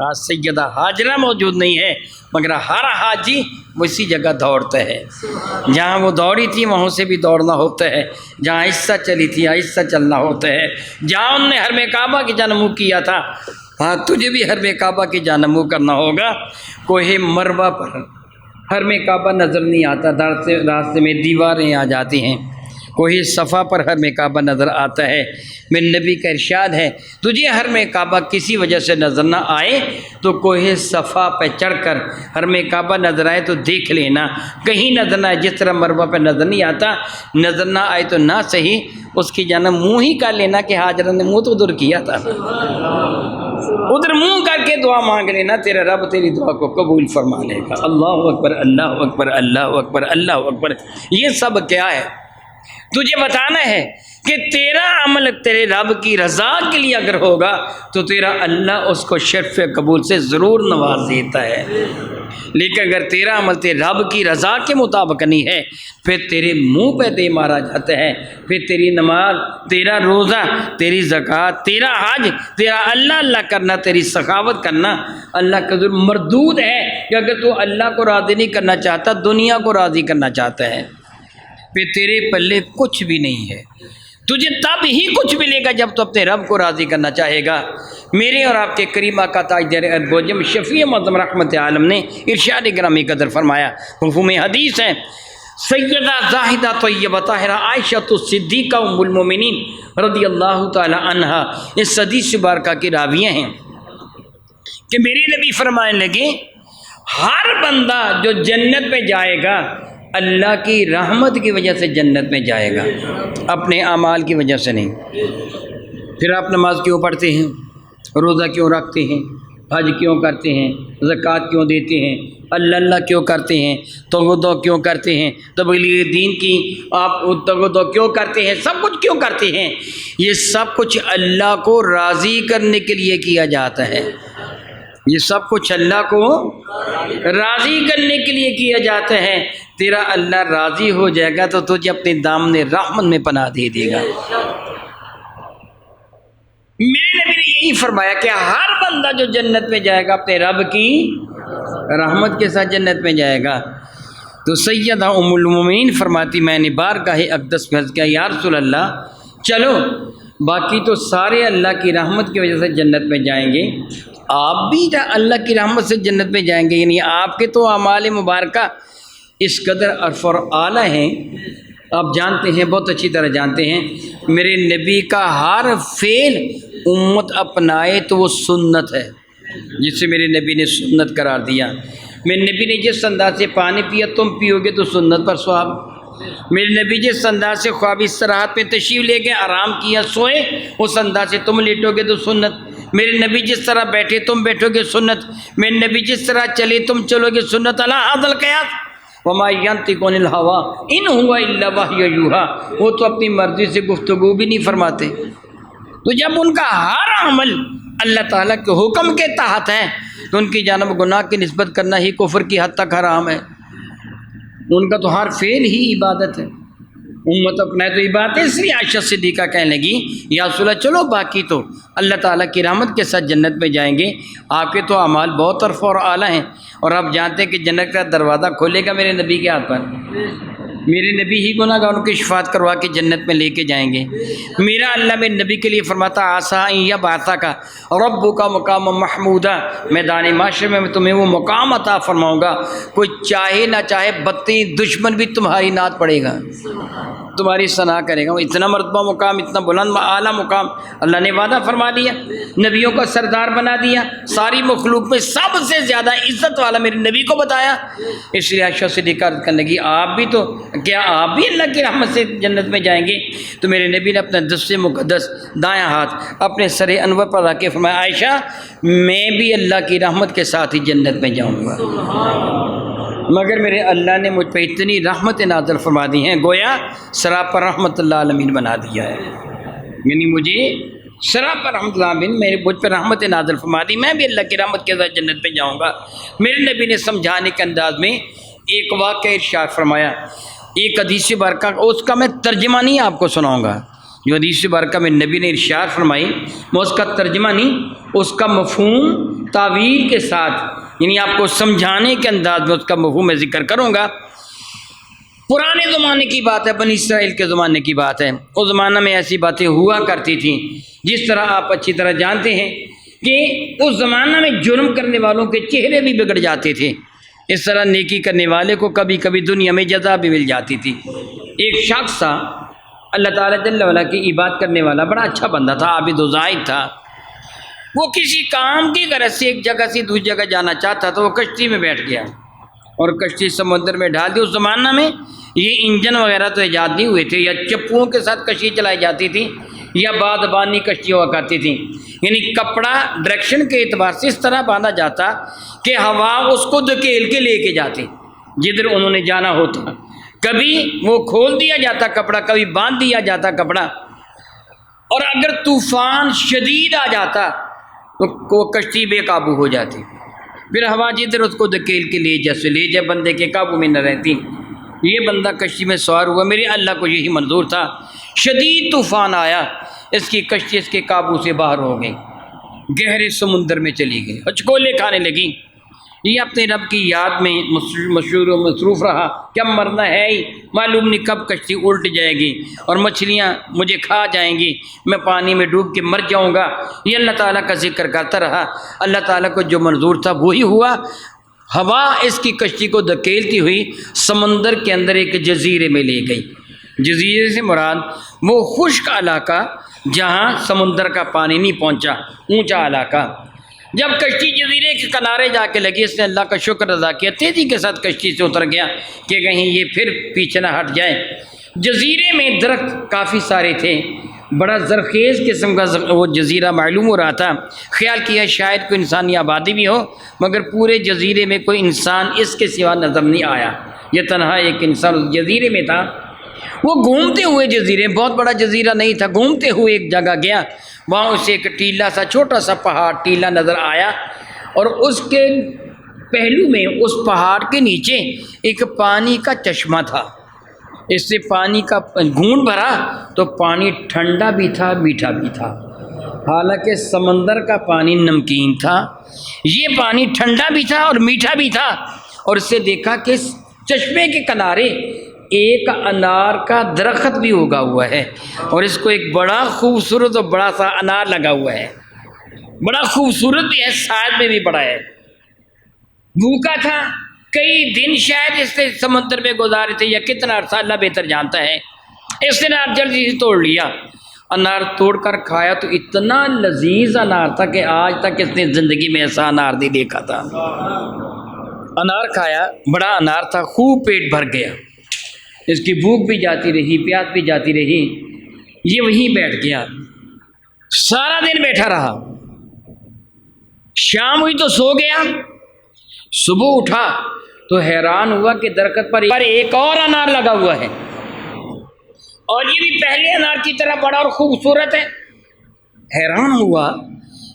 آج سیدہ ہاجرہ موجود نہیں ہے، مگر ہر حاجی اسی جگہ دوڑتا ہے، جہاں وہ دوڑی تھی وہاں سے بھی دوڑنا ہوتا ہے، جہاں آہستہ چلی تھی آہستہ چلنا ہوتا ہے، جہاں انہوں نے حرم کعبہ کی جانب منہ کیا تھا ہاں تجھے بھی حرم کعبہ کی جانب منہ کرنا ہوگا۔ کوہ مروہ پر حرم کعبہ نظر نہیں آتا، راستے میں دیواریں آ جاتی ہیں، کوہ صفا پر حرم کعبہ نظر آتا ہے۔ میرے نبی کا ارشاد ہے تجھے حرم کعبہ کسی وجہ سے نظر نہ آئے تو کوہ صفا پہ چڑھ کر حرم کعبہ نظر آئے تو دیکھ لینا، کہیں نظر نہ آئے، جس طرح مروہ پہ نظر نہیں آتا، نظر نہ آئے تو نہ صحیح اس کی جانب منہ ہی کر لینا کہ ہاجرہ نے منہ تو ادھر کیا تھا، ادھر منہ کر کے دعا مانگ لینا، تیرا رب تیری دعا کو قبول فرما لے گا۔ اللہ اکبر اللہ اکبر اللہ اکبر اللہ اکبر۔ یہ سب کیا ہے؟ تجھے بتانا ہے کہ تیرا عمل تیرے رب کی رضا کے لیے اگر ہوگا تو تیرا اللہ اس کو شرف قبول سے ضرور نواز دیتا ہے، لیکن اگر تیرا عمل تیرے رب کی رضا کے مطابق نہیں ہے پھر تیرے منہ پہ دے مارا جاتا ہے، پھر تیری نماز، تیرا روزہ، تیری زکوٰۃ، تیرا حج، تیرا اللہ اللہ کرنا، تیری سخاوت کرنا اللہ کا ضرور مردود ہے کہ اگر تو اللہ کو راضی نہیں کرنا چاہتا دنیا کو راضی کرنا چاہتا ہے پھر تیرے پلے کچھ بھی نہیں ہے، تجھے تب ہی کچھ ملے گا جب تو اپنے رب کو راضی کرنا چاہے گا۔ میرے اور آپ کے کریم آقا تاجدار اربوجم شفیع معظم رحمت عالم نے ارشاد گرامی قدر فرمایا، مفہوم حدیث ہے، سیدہ زاہدہ طیبہ طاہرہ عائشہ الصدیقہ ام المومنین رضی اللہ تعالی عنہا اس حدیث مبارکہ کی راویہ ہیں کہ میرے نبی فرمانے لگے ہر بندہ جو جنت میں جائے گا اللہ کی رحمت کی وجہ سے جنت میں جائے گا، اپنے اعمال کی وجہ سے نہیں۔ پھر آپ نماز کیوں پڑھتے ہیں، روزہ کیوں رکھتے ہیں، حج کیوں کرتے ہیں، زکوٰۃ کیوں دیتے ہیں، اللہ اللہ کیوں کرتے ہیں، تغدو کیوں کرتے ہیں، تبلیغ دین کی آپ تغدو کیوں کرتے ہیں، سب کچھ کیوں کرتے ہیں؟ یہ سب کچھ اللہ کو راضی کرنے کے لیے کیا جاتا ہے، یہ سب کچھ اللہ کو راضی کرنے کے لیے کیا جاتا ہے۔ تیرا اللہ راضی ہو جائے گا تو تجھے اپنے دامن رحمت میں پناہ دے دے گا۔ میرے نبی نے یہی فرمایا کہ ہر بندہ جو جنت میں جائے گا اپنے رب کی رحمت کے ساتھ جنت میں جائے گا۔ تو سیدہ ام المومنین فرماتی میں نے بارگاہ اقدس میں عرض کیا یا رسول اللہ چلو باقی تو سارے اللہ کی رحمت کی وجہ سے جنت میں جائیں گے، آپ بھی اللہ کی رحمت سے جنت میں جائیں گے، یعنی آپ کے تو اعمال مبارکہ اس قدر عرف اور اعلیٰ ہیں، آپ جانتے ہیں بہت اچھی طرح جانتے ہیں میرے نبی کا ہر فعل امت اپنائے تو وہ سنت ہے، جس سے میرے نبی نے سنت قرار دیا۔ میرے نبی نے جس انداز سے پانی پیا تم پیو گے تو سنت پر ثواب. میرے نبی جس انداز سے خواب استراحت میں تشریف لے گئے آرام کیا سوئے اس انداز سے تم لیٹو گے تو سنت. میرے نبی جس طرح بیٹھے تم بیٹھو گے سنت. میرے نبی جس طرح چلے تم چلو گے سنت. علی ھذا القیاس وما ینطق عن الھوی ان ھو الا وحی یوحی. وہ تو اپنی مرضی سے گفتگو بھی نہیں فرماتے. تو جب ان کا ہر عمل اللہ تعالیٰ کے حکم کے تحت ہے تو ان کی جانب گناہ کی نسبت کرنا ہی کفر کی حد تک حرام ہے. ان کا تو ہر فعل ہی عبادت ہے. امت اپنا تو عبادت ہے. اس لیے عائشہ صدیقہ کہنے لگی یا رسول اللہ چلو باقی تو اللہ تعالیٰ کی رحمت کے ساتھ جنت میں جائیں گے. آپ کے تو اعمال بہت عرف اور اعلیٰ ہیں اور آپ جانتے ہیں کہ جنت کا دروازہ کھولے گا میرے نبی کے ہاتھ پر. میرے نبی ہی گناہ گاروں کی شفاعت کروا کے جنت میں لے کے جائیں گے. میرا اللہ میرے نبی کے لیے فرماتا آسا یا باسا کا رب کا مقام محمودہ. میدان معاشرے میں تمہیں وہ مقام عطا فرماؤں گا کوئی چاہے نہ چاہے بدترین دشمن بھی تمہاری نعت پڑے گا تمہاری ثنا کرے گا. وہ اتنا مرتبہ مقام اتنا بلند اعلیٰ مقام اللہ نے وعدہ فرما دیا. نبیوں کا سردار بنا دیا. ساری مخلوق میں سب سے زیادہ عزت والا میرے نبی کو بتایا. اس لیے عائشہ صدیقہ کرنے لگی آپ بھی تو کیا آپ بھی اللہ کی رحمت سے جنت میں جائیں گے. تو میرے نبی نے اپنا دست مقدس دایاں ہاتھ اپنے سر انور پر رکھ کے فرمایا عائشہ میں بھی اللہ کی رحمت کے ساتھ ہی جنت میں جاؤں گا. مگر میرے اللہ نے مجھ پہ اتنی رحمت نازل فرما دی ہیں گویا سراپر رحمت اللہ عالمین بنا دیا ہے. یعنی مجھے سراپر رحمت اللہ عالمین میرے مجھ پہ رحمت نازل فرما دی. میں بھی اللہ کی رحمت کے ساتھ جنت میں جاؤں گا. میرے نبی نے سمجھانے کے انداز میں ایک واقعہ ارشاد فرمایا. ایک حدیث برکہ اس کا میں ترجمہ نہیں آپ کو سناؤں گا. جو حدیث برکہ میں نبی نے ارشاد فرمائی میں اس کا ترجمہ نہیں اس کا مفہوم تعویل کے ساتھ یعنی آپ کو سمجھانے کے انداز میں اس کا مفہوم میں ذکر کروں گا. پرانے زمانے کی بات ہے. بنی اسرائیل کے زمانے کی بات ہے. اس زمانہ میں ایسی باتیں ہوا کرتی تھیں جس طرح آپ اچھی طرح جانتے ہیں کہ اس زمانہ میں جرم کرنے والوں کے چہرے بھی بگڑ جاتے تھے. اس طرح نیکی کرنے والے کو کبھی کبھی دنیا میں جزا بھی مل جاتی تھی. ایک شخص تھا اللہ تعالیٰ جل وعلا کی عبادت کرنے والا بڑا اچھا بندہ تھا عابد و زاہد تھا. وہ کسی کام کی غرض سے ایک جگہ سے دوسری جگہ جانا چاہتا تو وہ کشتی میں بیٹھ گیا اور کشتی سمندر میں ڈال دی. اس زمانہ میں یہ انجن وغیرہ تو ایجاد نہیں ہوئے تھے. یا چپوؤں کے ساتھ کشتی چلائی جاتی تھی یا بادبانی کشتی ہوا کرتی تھی. یعنی کپڑا ڈائریکشن کے اعتبار سے اس طرح باندھا جاتا کہ ہوا اس کو دھکیل کے لے کے جاتی جدھر انہوں نے جانا ہوتا. کبھی وہ کھول دیا جاتا کپڑا کبھی باندھ دیا جاتا کپڑا. اور اگر طوفان شدید آ جاتا تو وہ کشتی بے قابو ہو جاتی. پھر ہوا جدھر اس کو دھکیل کے لے جائے بندے کے قابو میں نہ رہتی. یہ بندہ کشتی میں سوار ہوا. میرے اللہ کو یہی منظور تھا. شدید طوفان آیا اس کی کشتی اس کے قابو سے باہر ہو گئی گہرے سمندر میں چلی گئی. ہچکولے کھانے لگی. یہ اپنے رب کی یاد میں مشہور و مصروف رہا. کیا مرنا ہے ہی معلوم نہیں کب کشتی الٹ جائے گی اور مچھلیاں مجھے کھا جائیں گی میں پانی میں ڈوب کے مر جاؤں گا. یہ اللہ تعالیٰ کا ذکر کرتا رہا. اللہ تعالیٰ کو جو منظور تھا وہی ہوا. ہوا اس کی کشتی کو دھکیلتی ہوئی سمندر کے اندر ایک جزیرے میں لے گئی. جزیرے سے مراد وہ خشک علاقہ جہاں سمندر کا پانی نہیں پہنچا اونچا علاقہ. جب کشتی جزیرے کے کنارے جا کے لگی اس نے اللہ کا شکر ادا کیا. تیزی کے ساتھ کشتی سے اتر گیا کہ کہیں یہ پھر پیچھے نہ ہٹ جائے. جزیرے میں درخت کافی سارے تھے. بڑا زرخیز قسم کا وہ جزیرہ معلوم ہو رہا تھا. خیال کیا شاید کوئی انسانی آبادی بھی ہو مگر پورے جزیرے میں کوئی انسان اس کے سوا نظر نہیں آیا. یہ تنہا ایک انسان اس جزیرے میں تھا. وہ گھومتے ہوئے جزیرے بہت بڑا جزیرہ نہیں تھا گھومتے ہوئے ایک جگہ گیا. وہاں اسے ایک ٹیلا سا چھوٹا سا پہاڑ ٹیلا نظر آیا اور اس کے پہلو میں اس پہاڑ کے نیچے ایک پانی کا چشمہ تھا. اس سے پانی کا گھونٹ بھرا تو پانی ٹھنڈا بھی تھا میٹھا بھی تھا. حالانکہ سمندر کا پانی نمکین تھا یہ پانی ٹھنڈا بھی تھا اور میٹھا بھی تھا. اور اس سے دیکھا کہ اس چشمے کے کنارے ایک انار کا درخت بھی اگا ہوا ہے اور اس کو ایک بڑا خوبصورت اور بڑا سا انار لگا ہوا ہے. بڑا خوبصورت بھی ہے سائز میں بھی بڑا ہے. بھوکا تھا کئی دن شاید اس نے سمندر میں گزارے تھے یا کتنا عرصہ اللہ بہتر جانتا ہے. اس نے انار جلدی سے توڑ لیا. انار توڑ کر کھایا تو اتنا لذیذ انار تھا کہ آج تک اس نے زندگی میں ایسا انار نہیں دیکھا تھا. انار کھایا، بڑا انار تھا، خوب پیٹ بھر گیا، اس کی بھوک بھی جاتی رہی، پیاس بھی جاتی رہی، یہ وہیں بیٹھ گیا، سارا دن بیٹھا رہا، شام ہوئی تو سو گیا، صبح اٹھا تو حیران ہوا کہ درخت پر ایک اور انار لگا ہوا ہے، اور یہ بھی پہلے انار کی طرح بڑا اور خوبصورت ہے۔ حیران ہوا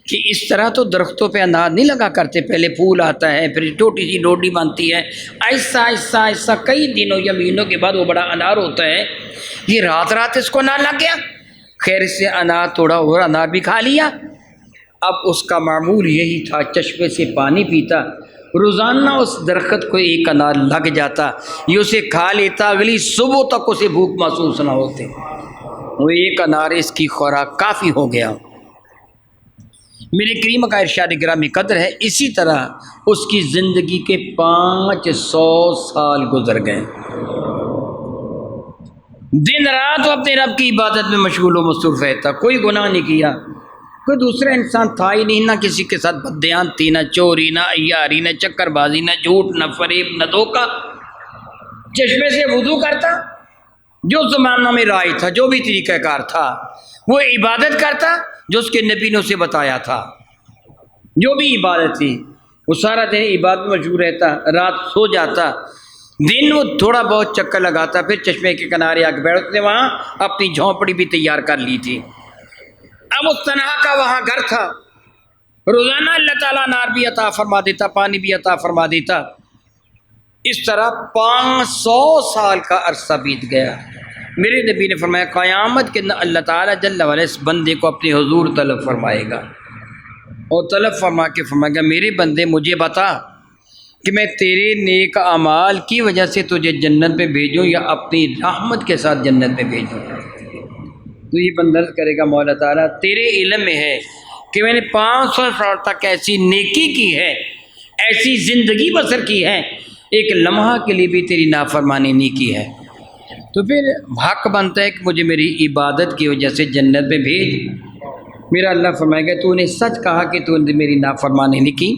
کہ اس طرح تو درختوں پہ انار نہیں لگا کرتے، پہلے پھول آتا ہے، پھر چھوٹی سی ڈوڈی بنتی ہے، آہستہ آہستہ آہستہ کئی دنوں یا مہینوں کے بعد وہ بڑا انار ہوتا ہے، یہ رات رات اس کو انار لگ گیا۔ خیر اس سے انار توڑا اور انار بھی کھا لیا۔ اب اس کا معمول یہی تھا، چشمے سے پانی پیتا، روزانہ اس درخت کو ایک انار لگ جاتا، یہ اسے کھا لیتا، اگلی صبح تک اسے بھوک محسوس نہ ہوتے، وہ ایک انار اس کی خوراک کافی ہو گیا۔ میرے کریم کا ارشاد گرامی قدر ہے، اسی طرح اس کی زندگی کے 500 سال گزر گئے، دن رات وہ اپنے رب کی عبادت میں مشغول و مصروف رہتا، کوئی گناہ نہیں کیا، کوئی دوسرا انسان تھا ہی نہیں، نہ کسی کے ساتھ بددیانتی، نہ چوری، نہ عیاری، نہ چکر بازی، نہ جھوٹ، نہ فریب، نہ دھوکہ، چشمے سے وضو کرتا، جو زمانہ میں رائج تھا، جو بھی طریقہ کار تھا، وہ عبادت کرتا جو اس کے نبی نے اسے بتایا تھا، جو بھی عبادت تھی وہ سارا دن عبادت میں مشغول رہتا، رات سو جاتا، دن وہ تھوڑا بہت چکر لگاتا، پھر چشمے کے کنارے آ کے بیٹھتے، وہاں اپنی جھونپڑی بھی تیار کر لی تھی۔ اب اس تنہا کا وہاں گھر تھا، روزانہ اللہ تعالیٰ انار بھی عطا فرما دیتا، پانی بھی عطا فرما دیتا، اس طرح 500 سال کا عرصہ بیت گیا۔ میرے نبی نے فرمایا قیامت کے دن اللہ تعالیٰ جل وعلا اس بندے کو اپنے حضور طلب فرمائے گا، اور طلب فرما کے فرمائے گا میرے بندے مجھے بتا کہ میں تیرے نیک اعمال کی وجہ سے تجھے جنت میں بھیجوں یا اپنی رحمت کے ساتھ جنت میں بھیجوں؟ تو یہ بندہ کرے گا مولا تعالیٰ تیرے علم میں ہے کہ میں نے 500 سال تک ایسی نیکی کی ہے، ایسی زندگی بسر کی ہے، ایک لمحہ کے لیے بھی تیری نافرمانی نہیں کی ہے، تو پھر حق بنتا ہے کہ مجھے میری عبادت کی وجہ سے جنت میں بھیج۔ میرا اللہ فرمائے گا تو نے سچ کہا کہ تو نے میری نافرمانی نہیں کی،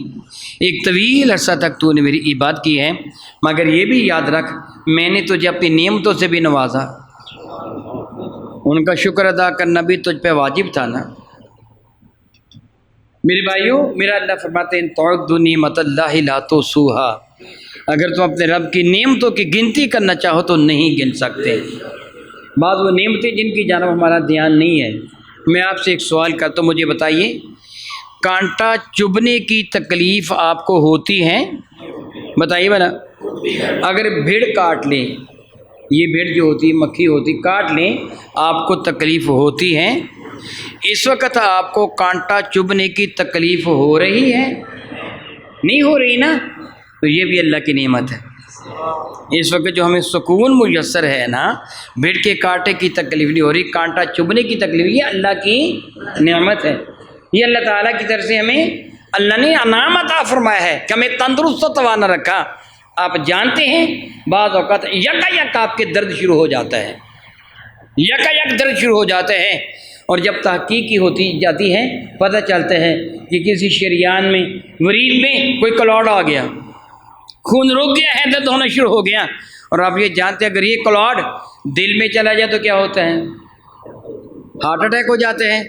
ایک طویل عرصہ تک تو نے میری عبادت کی ہے، مگر یہ بھی یاد رکھ میں نے تجھے اپنی نعمتوں سے بھی نوازا، ان کا شکر ادا کرنا بھی تجھ پہ واجب تھا نا۔ میرے بھائیوں، میرا اللہ فرماتے ہیں تعدوا نعمت اللہ لا تحصوها، اگر تم اپنے رب کی نعمتوں کی گنتی کرنا چاہو تو نہیں گن سکتے۔ بعض وہ نعمتیں جن کی جانب ہمارا دھیان نہیں ہے، میں آپ سے ایک سوال کرتا ہوں، مجھے بتائیے کانٹا چبھنے کی تکلیف آپ کو ہوتی ہے؟ بتائیے بنا، اگر بھیڑ کاٹ لیں، یہ بھیڑ جو ہوتی ہے مکھی ہوتی کاٹ لیں، آپ کو تکلیف ہوتی ہے؟ اس وقت آپ کو کانٹا چبھنے کی تکلیف ہو رہی ہے؟ نہیں ہو رہی نا، تو یہ بھی اللہ کی نعمت ہے۔ اس وقت جو ہمیں سکون میسر ہے نا، بھیڑ کے کانٹے کی تکلیف نہیں ہو رہی، کانٹا چبھنے کی تکلیف، یہ اللہ کی نعمت ہے، یہ اللہ تعالیٰ کی طرف سے ہمیں اللہ نے انعام عطا فرمایا ہے کہ ہمیں تندرست و توانا رکھا۔ آپ جانتے ہیں بعض اوقات یک آپ کے درد شروع ہو جاتا ہے، یک درد شروع ہو جاتا ہے، اور جب تحقیقی ہوتی جاتی ہے پتہ چلتا ہے کہ کسی شریان میں ورید میں کوئی کلاڈ آ گیا، خون رک گیا ہے، درد ہونا شروع ہو گیا، اور آپ یہ جانتے ہیں اگر یہ کلاڈ دل میں چلا جائے تو کیا ہوتا ہے؟ ہارٹ اٹیک ہو جاتے ہیں۔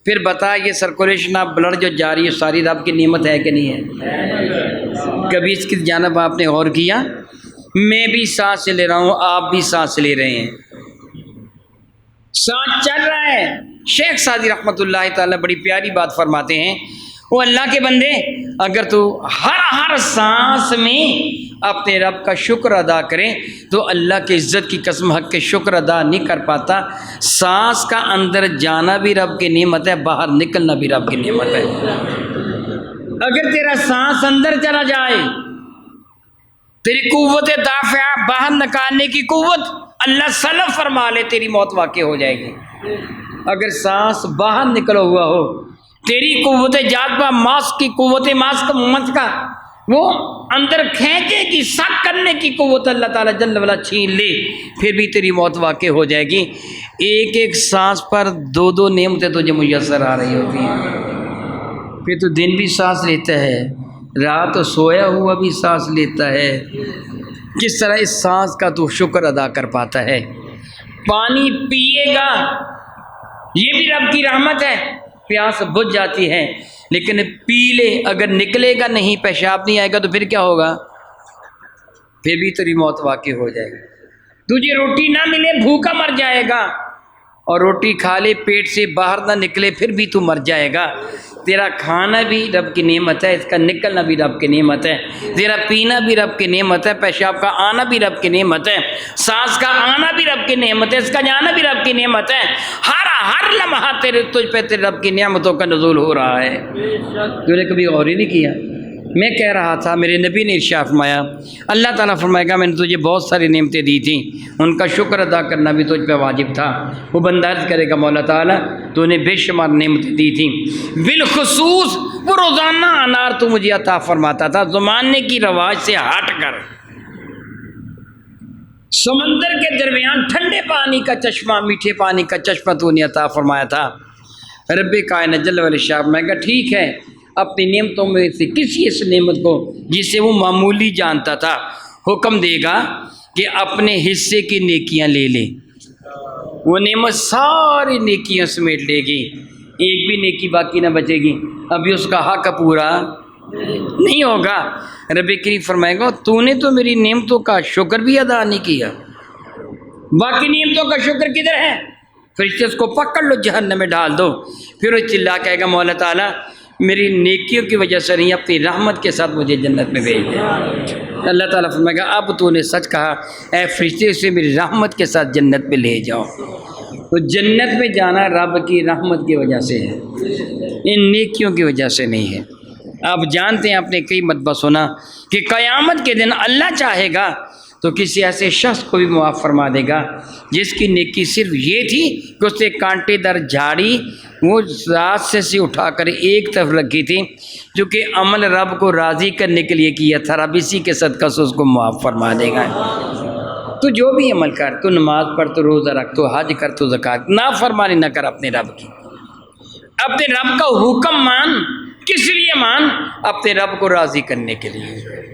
پھر بتا یہ سرکولیشن آف بلڈ جو جاری ہے ساری رب کی نعمت ہے کہ نہیں ہے؟ کبھی اس کی جانب آپ نے غور کیا؟ میں بھی سانس لے رہا ہوں، آپ بھی سانس لے رہے ہیں، سانس چل رہا ہے۔ شیخ سعدی رحمۃ اللہ تعالیٰ بڑی پیاری بات فرماتے ہیں، وہ اللہ کے بندے اگر تو ہر سانس میں اپنے رب کا شکر ادا کریں تو اللہ کی عزت کی قسم حق کے شکر ادا نہیں کر پاتا۔ سانس کا اندر جانا بھی رب کی نعمت ہے، باہر نکلنا بھی رب کی نعمت ہے۔ اگر تیرا سانس اندر چلا جائے، تیری قوت دافعہ باہر نکالنے کی قوت اللہ سلب فرما لے، تیری موت واقع ہو جائے گی۔ اگر سانس باہر نکلا ہوا ہو، تیری قوت جاذبہ ماسک کی قوت ماسک کا وہ اندر کھینچے کی سک کرنے کی قوت اللہ تعالیٰ جل وعلا چھین لے، پھر بھی تیری موت واقع ہو جائے گی۔ ایک ایک سانس پر دو نعمتیں تجھے میسر آ رہی ہوتی ہیں، پھر تو دن بھی سانس لیتا ہے، رات سویا ہوا بھی سانس لیتا ہے، کس طرح اس سانس کا تو شکر ادا کر پاتا ہے۔ پانی پیے گا، یہ بھی رب کی رحمت ہے، پیاس بجھ جاتی ہے، لیکن پی لے، اگر نکلے گا نہیں، پیشاب نہیں آئے گا تو پھر کیا ہوگا؟ پھر بھی تیری موت واقع ہو جائے گی۔ تجھے روٹی نہ ملے بھوکا مر جائے گا، اور روٹی کھا لے پیٹ سے باہر نہ نکلے پھر بھی تو مر جائے گا۔ تیرا کھانا بھی رب کی نعمت ہے، اس کا نکلنا بھی رب کی نعمت ہے، تیرا پینا بھی رب کی نعمت ہے، پیشاب کا آنا بھی رب کی نعمت ہے، سانس کا آنا بھی رب کی نعمت ہے، اس کا جانا بھی رب کی نعمت ہے۔ ہر لمحہ تجھ پہ تیرے رب کی نعمتوں کا نزول ہو رہا ہے۔ تو نے کبھی غور ہی نہیں کیا؟ میں کہہ رہا تھا، میرے نبی نے ارشاد فرمایا، اللہ تعالیٰ فرمائے گا میں نے تجھے بہت ساری نعمتیں دی تھیں، ان کا شکر ادا کرنا بھی تجھ پہ واجب تھا۔ وہ بندہ عرض کرے گا مولا تعالیٰ تو نے بے شمار نعمتیں دی تھیں، بالخصوص وہ روزانہ انار تو مجھے عطا فرماتا تھا، زمانے کی رواج سے ہٹ کر۔ سمندر کے درمیان ٹھنڈے پانی کا چشمہ، میٹھے پانی کا چشمہ تو نے عطا فرمایا تھا۔ رب کائنات جل وعلا شاہ میں کہا ٹھیک ہے، اپنی نعمتوں میں سے کسی اس نعمت کو جسے وہ معمولی جانتا تھا حکم دے گا کہ اپنے حصے کی نیکیاں لے لے، وہ نعمت ساری نیکیاں سمیٹ لے گی، ایک بھی نیکی باقی نہ بچے گی، ابھی اس کا حق پورا نہیں ہوگا۔ رب کریم فرمائے گا تو نے تو میری نعمتوں کا شکر بھی ادا نہیں کیا، باقی نعمتوں کا شکر کدھر ہے؟ فرشتے اس کو پکڑ لو جہنم میں ڈال دو۔ پھر وہ چلا کہے گا مولا تعالیٰ میری نیکیوں کی وجہ سے نہیں، اپنی رحمت کے ساتھ مجھے جنت میں بھیج دے۔ اللہ تعالیٰ فرمائے گا اب تو نے سچ کہا، اے فرشتے سے میری رحمت کے ساتھ جنت میں لے جاؤ۔ تو جنت میں جانا رب کی رحمت کی وجہ سے ہے، ان نیکیوں کی وجہ سے نہیں ہے۔ آپ جانتے ہیں، اپنے کئی مرتبہ سنا کہ قیامت کے دن اللہ چاہے گا تو کسی ایسے شخص کو بھی معاف فرما دے گا جس کی نیکی صرف یہ تھی کہ اس نے کانٹے در جھاڑی وہ راستے سے اٹھا کر ایک طرف رکھی تھی، جو کہ عمل رب کو راضی کرنے کے لیے کیا تھا، رب اسی کے صدقہ سے اس کو معاف فرما دے گا۔ تو جو بھی عمل کر، تو نماز پڑھ، تو روزہ رکھ، تو حج کر، تو زکوٰۃ، نافرمانی نہ کر اپنے رب کی، اپنے رب کا حکم مان۔ کس لیے مان؟ اپنے رب کو راضی کرنے کے لیے۔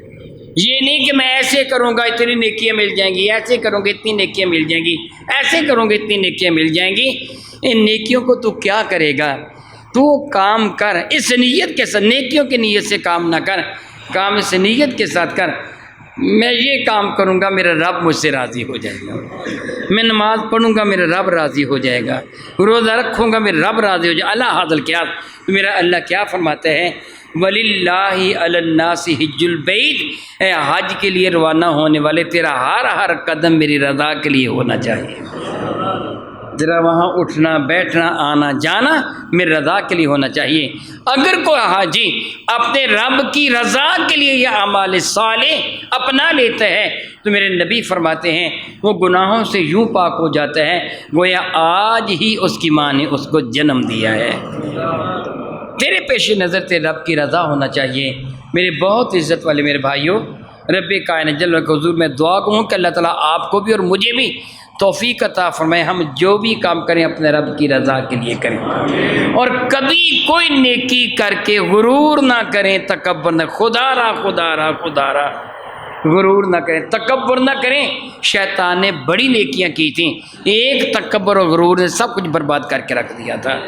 یہ نہیں کہ میں ایسے کروں گا اتنی نیکیاں مل جائیں گی، ایسے کروں گے اتنی نیکیاں مل جائیں گی، ایسے کروں گے اتنی نیکیاں مل جائیں گی۔ ان نیکیوں کو تو کیا کرے گا؟ تو کام کر اس نیت کے ساتھ، نیکیوں کی نیت سے کام نہ کر، کام اس نیت کے ساتھ کر، میں یہ کام کروں گا میرا رب مجھ سے راضی ہو جائے گا، میں نماز پڑھوں گا میرا رب راضی ہو جائے گا، روزہ رکھوں گا میرا رب راضی ہو جائے گا۔ اللہ حاضل کیا میرا اللہ کیا فرماتا ہے؟ وَلِلَّهِ عَلَى النَّاسِ حِجُّ الْبَيْتِ، اے حج کے لیے روانہ ہونے والے تیرا ہر قدم میری رضا کے لیے ہونا چاہیے، تیرا وہاں اٹھنا بیٹھنا آنا جانا میری رضا کے لیے ہونا چاہیے۔ اگر کوئی حاجی اپنے رب کی رضا کے لیے یہ اعمال صالح اپنا لیتا ہے تو میرے نبی فرماتے ہیں وہ گناہوں سے یوں پاک ہو جاتا ہے گویا آج ہی اس کی ماں نے اس کو جنم دیا ہے۔ تیرے پیش نظر تیرے رب کی رضا ہونا چاہیے۔ میرے بہت عزت والے میرے بھائیوں، رب کائنات جل وعلا کے حضور میں دعا کروں کہ اللہ تعالیٰ آپ کو بھی اور مجھے بھی توفیق عطا فرمائے، ہم جو بھی کام کریں اپنے رب کی رضا کے لیے کریں، اور کبھی کوئی نیکی کر کے غرور نہ کریں، تکبر نہ، خدا را غرور نہ کریں، تکبر نہ کریں۔ شیطان نے بڑی نیکیاں کی تھیں، ایک تکبر اور غرور نے سب کچھ برباد کر کے رکھ دیا تھا۔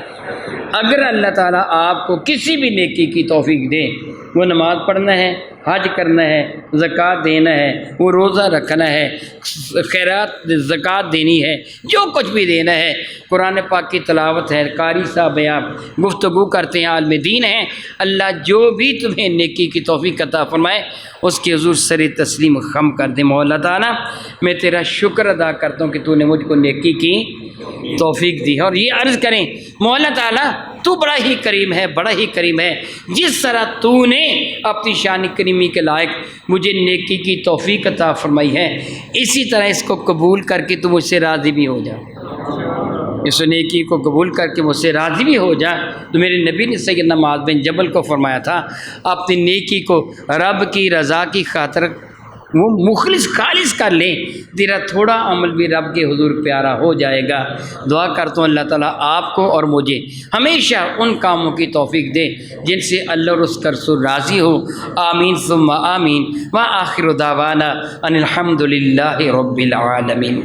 اگر اللہ تعالیٰ آپ کو کسی بھی نیکی کی توفیق دے، وہ نماز پڑھنا ہے، حج کرنا ہے، زکوٰۃ دینا ہے، وہ روزہ رکھنا ہے، خیرات زکوٰۃ دینی ہے، جو کچھ بھی دینا ہے، قرآن پاک کی تلاوت ہے، قاری صاحب ہیں، آپ گفتگو کرتے ہیں، عالم دین ہیں، اللہ جو بھی تمہیں نیکی کی توفیق عطا فرمائے اس کے حضور سر تسلیم خم کر دے۔ مولا تعالیٰ میں تیرا شکر ادا کرتا ہوں کہ تو نے مجھ کو نیکی کی توفیق دی ہے، اور یہ عرض کریں مولا تعالیٰ تو بڑا ہی کریم ہے، بڑا ہی کریم ہے، جس طرح تو نے اپنی شان کریمی کے لائق مجھے نیکی کی توفیق عطا فرمائی ہے، اسی طرح اس کو قبول کر کے تو مجھ سے راضی بھی ہو جا، اس نیکی کو قبول کر کے مجھ سے راضی بھی ہو جا۔ تو میرے نبی نے سیدنا معاذ بن جبل کو فرمایا تھا اپنی نیکی کو رب کی رضا کی خاطر وہ مخلص خالص کر لیں، تیرا تھوڑا عمل بھی رب کے حضور پیارا ہو جائے گا۔ دعا کرتا ہوں اللہ تعالیٰ آپ کو اور مجھے ہمیشہ ان کاموں کی توفیق دے جن سے اللہ اور اس کا رسول راضی ہو۔ آمین ثم آمین۔ وآخر دعوانا ان الحمد للہ رب العالمین۔